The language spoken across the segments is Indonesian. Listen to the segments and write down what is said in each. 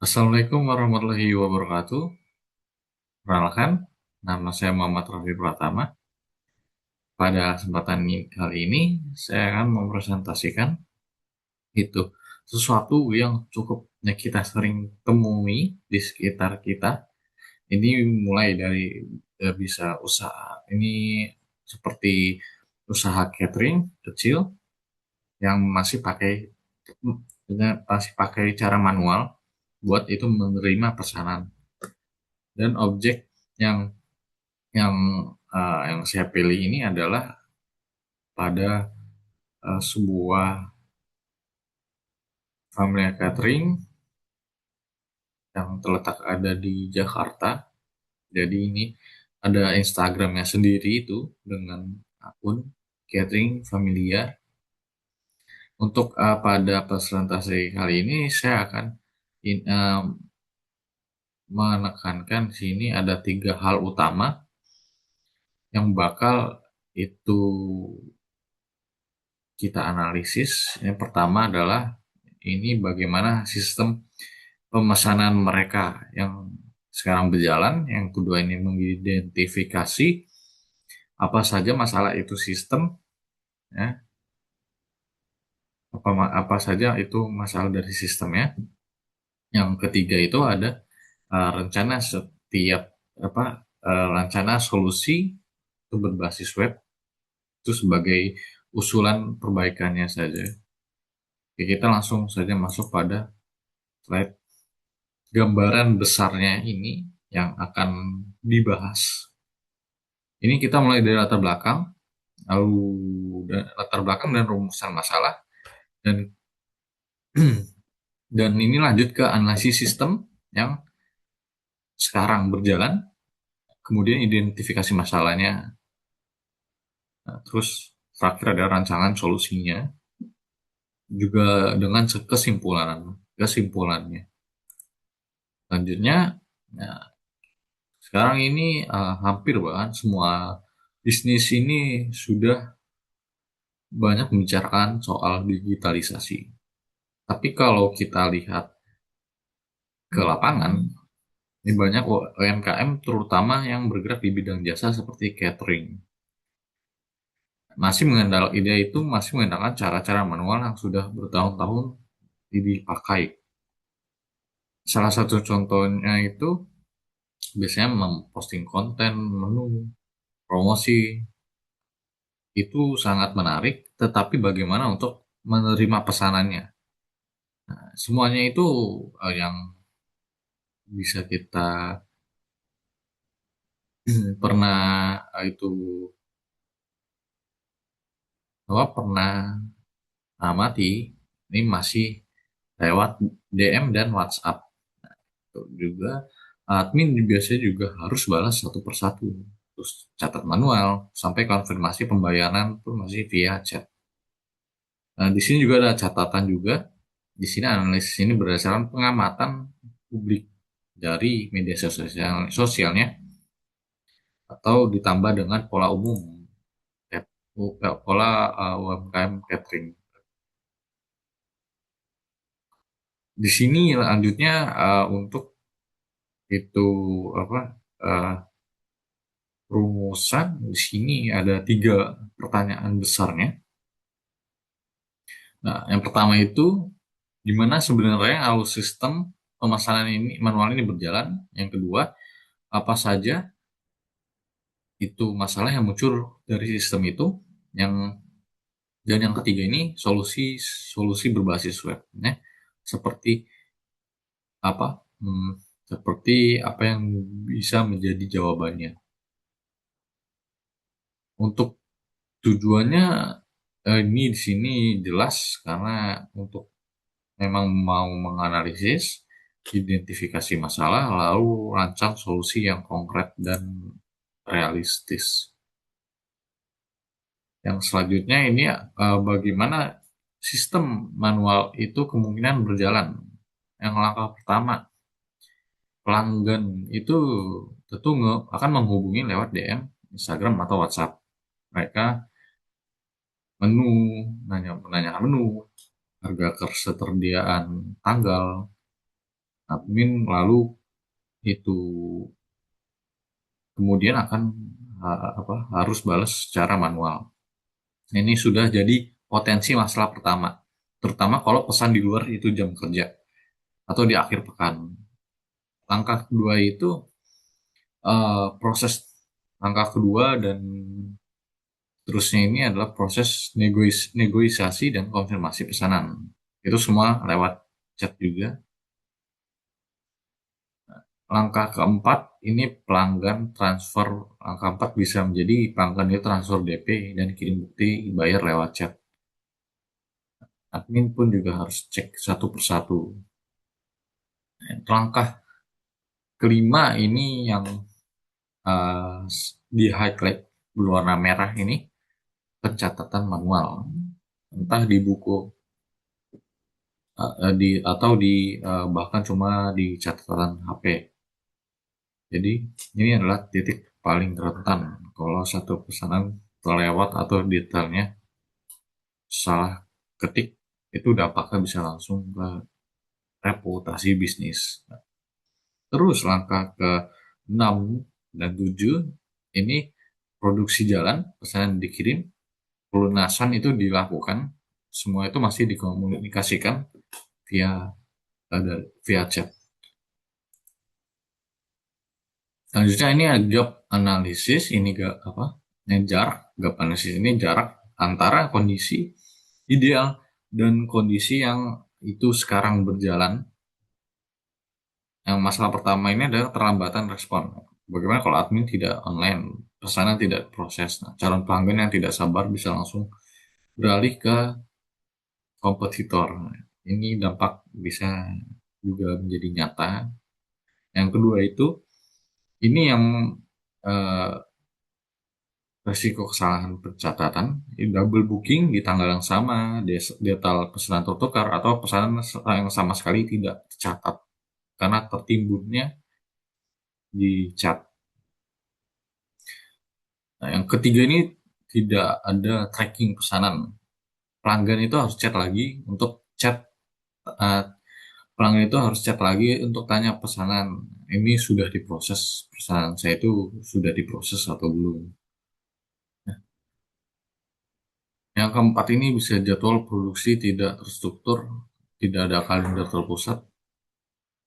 Assalamualaikum warahmatullahi wabarakatuh. Perkenalkan, nama saya Muhammad Rafi Pratama. Pada kesempatan kali ini, saya akan mempresentasikan itu sesuatu yang cukup kita sering temui di sekitar kita. Ini mulai dari bisa usaha, ini seperti usaha catering kecil yang masih pakai cara manual buat itu menerima pesanan dan objek yang yang yang saya pilih ini adalah pada sebuah family catering yang terletak ada di Jakarta. Jadi ini ada Instagramnya sendiri itu dengan akun catering familia. Untuk pada presentasi kali ini saya akan in- uh, menekankan sini ada 3 hal utama yang bakal itu kita analisis. Yang pertama adalah ini bagaimana sistem pemesanan mereka yang sekarang berjalan. Yang kedua ini mengidentifikasi apa saja masalah itu sistem, ya, apa saja itu masalah dari sistemnya. Yang ketiga itu ada rencana setiap rencana solusi itu berbasis web itu sebagai usulan perbaikannya saja. Oke, kita langsung saja masuk pada slide gambaran besarnya ini yang akan dibahas. Ini kita mulai dari latar belakang, lalu latar belakang dan rumusan masalah, dan dan ini lanjut ke analisis sistem yang sekarang berjalan, kemudian identifikasi masalahnya, nah, terus terakhir ada rancangan solusinya, juga dengan kesimpulannya. Selanjutnya, nah, sekarang ini hampir bahkan semua bisnis ini sudah banyak membicarakan soal digitalisasi. Tapi kalau kita lihat ke lapangan, ini banyak UMKM terutama yang bergerak di bidang jasa seperti catering. Masih mengandalkan cara-cara manual yang sudah bertahun-tahun dipakai. Salah satu contohnya itu biasanya memposting konten, menu, promosi, itu sangat menarik, tetapi bagaimana untuk menerima pesanannya? Nah, semuanya itu yang bisa kita pernah itu pernah amati, ini masih lewat DM dan WhatsApp. Itu juga admin biasanya juga harus balas satu persatu, terus catat manual sampai konfirmasi pembayaran pun masih via chat. Nah, di sini juga ada catatan juga. Di sini analisis ini berdasarkan pengamatan publik dari media sosialnya atau ditambah dengan pola umum, pola UMKM catering. Di sini lanjutnya untuk itu apa uh, rumusan di sini ada 3 pertanyaan besarnya. Nah, yang pertama itu gimana sebenarnya alur sistem pemesanan ini manual ini berjalan. Yang kedua, apa saja itu masalah yang muncul dari sistem itu. Yang dan yang ketiga ini solusi solusi berbasis web. Nah, seperti apa? Seperti apa yang bisa menjadi jawabannya. Untuk tujuannya ini di sini jelas karena untuk memang mau menganalisis, identifikasi masalah, lalu rancang solusi yang konkret dan realistis. Yang selanjutnya ini bagaimana sistem manual itu kemungkinan berjalan. Yang langkah pertama, pelanggan itu tentu akan menghubungi lewat DM, Instagram atau WhatsApp. Mereka menu, menanyakan menu, harga ketersediaan tanggal, admin lalu itu kemudian akan harus balas secara manual. Ini sudah jadi potensi masalah pertama, terutama kalau pesan di luar itu jam kerja atau di akhir pekan. Langkah kedua itu proses langkah kedua dan terusnya ini adalah proses negosiasi dan konfirmasi pesanan. Itu semua lewat chat juga. Langkah keempat ini pelanggan transfer. Langkah keempat bisa menjadi pelanggan itu transfer DP dan kirim bukti bayar lewat chat. Admin pun juga harus cek satu persatu. Langkah kelima ini yang uh, di highlight berwarna merah ini pencatatan manual, entah di buku di atau di bahkan cuma di catatan HP. Jadi ini adalah titik paling rentan kalau satu pesanan terlewat atau detailnya salah ketik, itu dampaknya bisa langsung ke reputasi bisnis. Terus langkah ke-6 dan 7 ini produksi jalan, pesanan dikirim, pelunasan itu dilakukan, semua itu masih dikomunikasikan via via chat. Selanjutnya ini ada gap analisis, ini gak apa? Ini jarak, gap analisis ini jarak antara kondisi ideal dan kondisi yang itu sekarang berjalan. Yang masalah pertama ini adalah terlambatan respon. Bagaimana kalau admin tidak online, pesanan tidak proses. Nah, calon pelanggan yang tidak sabar bisa langsung beralih ke kompetitor. Nah, ini dampak bisa juga menjadi nyata. Yang kedua itu, ini yang eh, resiko kesalahan pencatatan, double booking di tanggal yang sama, detail pesanan tertukar, atau pesanan yang sama sekali tidak tercatat karena tertimbunnya di chat. Nah, yang ketiga ini tidak ada tracking pesanan. Pelanggan itu harus chat lagi untuk chat, uh, pelanggan itu harus chat lagi untuk tanya pesanan ini sudah diproses, pesanan saya itu sudah diproses atau belum. Yang keempat ini bisa jadwal produksi tidak terstruktur, tidak ada kalender terpusat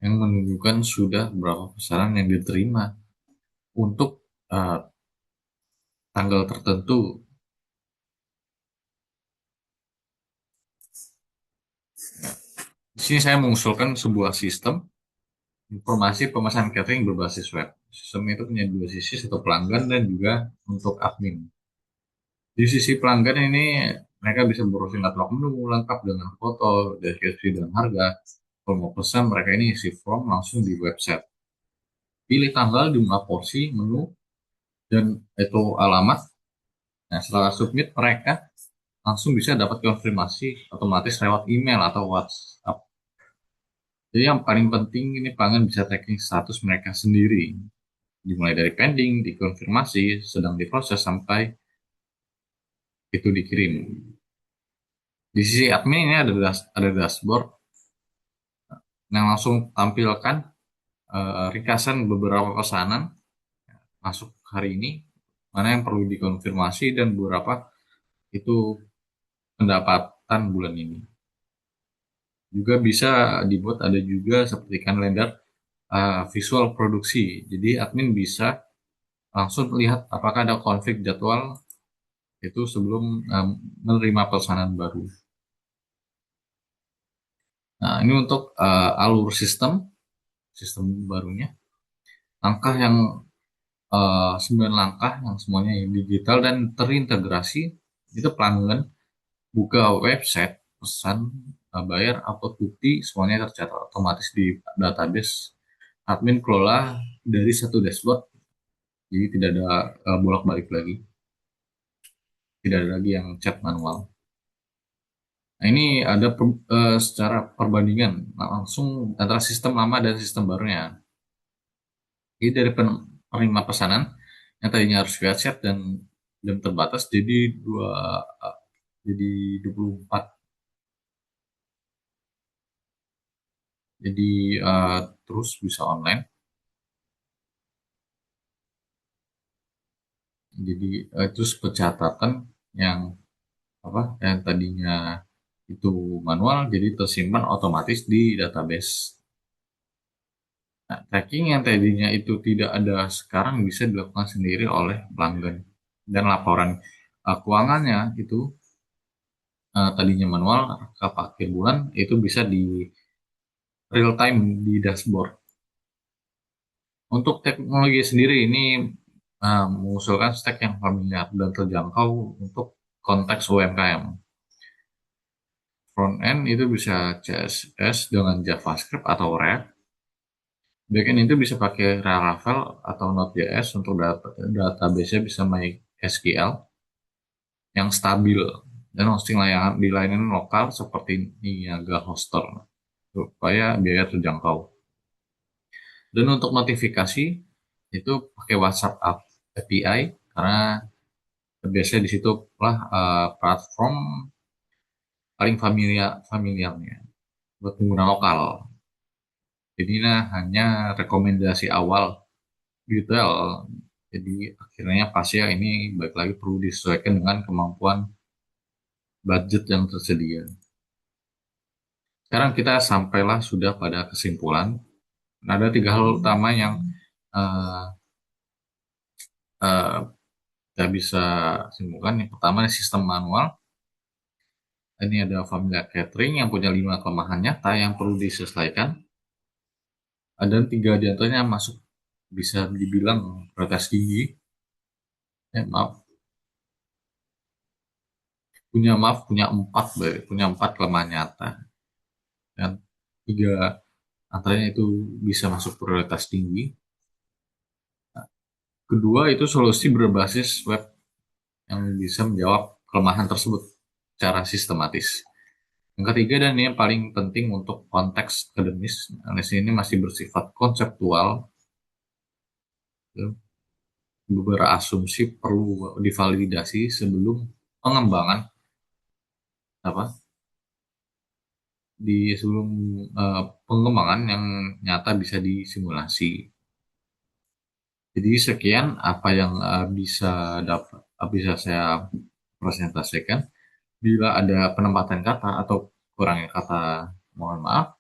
yang menunjukkan sudah berapa pesanan yang diterima untuk uh, tanggal tertentu. Di sini saya mengusulkan sebuah sistem informasi pemesanan catering berbasis web. Sistem itu punya dua sisi, satu pelanggan dan juga untuk admin. Di sisi pelanggan ini mereka bisa browsing katalog menu lengkap dengan foto, deskripsi dan harga. Kalau mau pesan mereka ini isi form langsung di website. Pilih tanggal, jumlah porsi, menu, dan itu alamat. Nah, setelah submit mereka langsung bisa dapat konfirmasi otomatis lewat email atau WhatsApp. Jadi yang paling penting ini pelanggan bisa tracking status mereka sendiri. Dimulai dari pending, dikonfirmasi, sedang diproses sampai itu dikirim. Di sisi admin ini ada dashboard yang langsung tampilkan ringkasan beberapa pesanan masuk hari ini, mana yang perlu dikonfirmasi dan beberapa itu pendapatan bulan ini. Juga bisa dibuat ada juga seperti kalender visual produksi. Jadi admin bisa langsung lihat apakah ada konflik jadwal itu sebelum menerima pesanan baru. Nah, ini untuk alur sistem barunya. Langkah yang 9 langkah yang semuanya digital dan terintegrasi, itu pelanggan buka website, pesan, bayar, upload bukti, semuanya tercatat otomatis di database. Admin kelola dari satu dashboard, jadi tidak ada bolak-balik lagi, tidak ada lagi yang chat manual. Nah, ini ada secara perbandingan langsung antara sistem lama dan sistem barunya. Jadi dari penerima pesanan yang tadinya harus via chat dan jam terbatas jadi 24 Jadi terus bisa online. Jadi terus pencatatan yang apa yang tadinya itu manual jadi tersimpan otomatis di database. Nah, tracking yang tadinya itu tidak ada sekarang bisa dilakukan sendiri oleh pelanggan. Dan laporan keuangannya itu tadinya manual ke akhir bulan itu bisa di real time di dashboard. Untuk teknologi sendiri ini mengusulkan stack yang familiar dan terjangkau untuk konteks UMKM. Front end itu bisa CSS dengan JavaScript atau React. Backend itu bisa pakai Laravel atau Node.js untuk database-nya bisa MySQL yang stabil dan hosting layanan di layanan lokal seperti Niaga Hoster supaya biaya terjangkau. Dan untuk notifikasi itu pakai WhatsApp API karena biasanya di situ lah platform paling familiarnya buat pengguna lokal. Jadi nah hanya rekomendasi awal detail. Jadi akhirnya pasti ya ini baik lagi perlu disesuaikan dengan kemampuan budget yang tersedia. Sekarang kita sampailah sudah pada kesimpulan. Ada tiga hal utama yang uh, uh, kita bisa simpulkan. Yang pertama sistem manual. Ini ada familiar catering yang punya 5 kelemahan nyata yang perlu disesuaikan. Ada tiga di antaranya masuk bisa dibilang prioritas tinggi. Maaf, punya empat kelemahan nyata dan tiga antaranya itu bisa masuk prioritas tinggi. Kedua itu solusi berbasis web yang bisa menjawab kelemahan tersebut secara sistematis. Yang ketiga dan ini yang paling penting untuk konteks akademis, analisis ini masih bersifat konseptual. Beberapa asumsi perlu divalidasi sebelum pengembangan apa sebelum pengembangan yang nyata bisa disimulasi. Jadi sekian apa yang bisa saya presentasikan. Bila ada penempatan kata atau kurangnya kata, mohon maaf.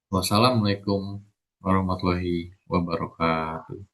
Wassalamualaikum warahmatullahi wabarakatuh.